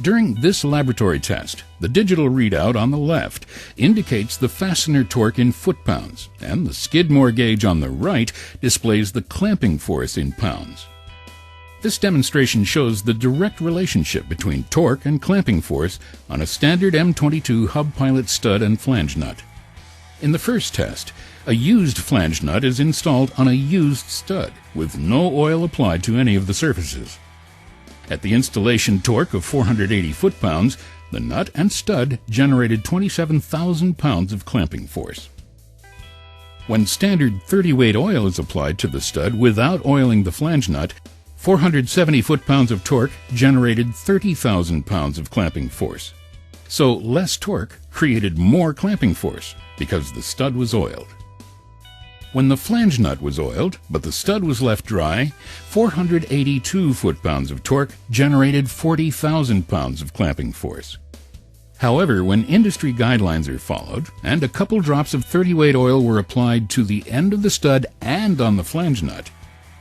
During this laboratory test, the digital readout on the left indicates the fastener torque in foot-pounds, and the Skidmore gauge on the right displays the clamping force in pounds. This demonstration shows the direct relationship between torque and clamping force on a standard M22 hub pilot stud and flange nut. In the first test, a used flange nut is installed on a used stud with no oil applied to any of the surfaces. At the installation torque of 480 foot-pounds, the nut and stud generated 27,000 pounds of clamping force. When standard 30-weight oil is applied to the stud without oiling the flange nut, 470 foot-pounds of torque generated 30,000 pounds of clamping force. So less torque created more clamping force because the stud was oiled. When the flange nut was oiled, but the stud was left dry, 482 foot-pounds of torque generated 40,000 pounds of clamping force. However, when industry guidelines are followed, and a couple drops of 30-weight oil were applied to the end of the stud and on the flange nut,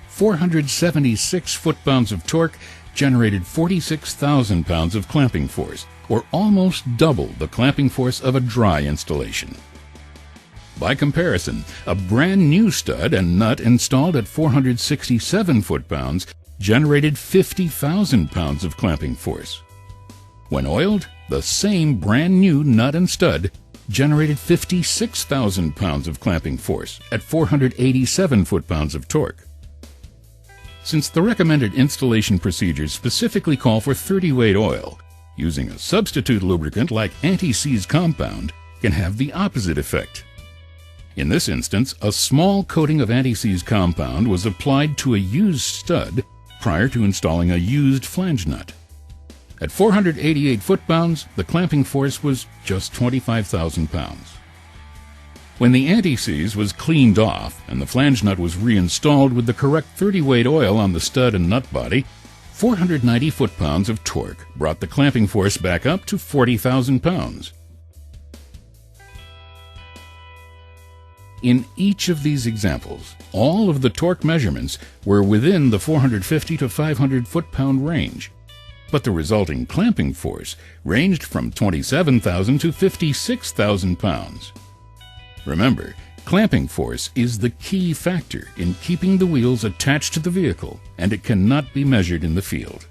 476 foot-pounds of torque generated 46,000 pounds of clamping force, or almost double the clamping force of a dry installation. By comparison, a brand new stud and nut installed at 467 foot-pounds generated 50,000 pounds of clamping force. When oiled, the same brand new nut and stud generated 56,000 pounds of clamping force at 487 foot-pounds of torque. Since the recommended installation procedures specifically call for 30-weight oil, using a substitute lubricant like anti-seize compound can have the opposite effect. In this instance, a small coating of anti-seize compound was applied to a used stud prior to installing a used flange nut. At 488 foot-pounds, the clamping force was just 25,000 pounds. When the anti-seize was cleaned off and the flange nut was reinstalled with the correct 30-weight oil on the stud and nut body, 490 foot-pounds of torque brought the clamping force back up to 40,000 pounds. In each of these examples, all of the torque measurements were within the 450 to 500 foot-pound range, but the resulting clamping force ranged from 27,000 to 56,000 pounds. Remember, clamping force is the key factor in keeping the wheels attached to the vehicle, and it cannot be measured in the field.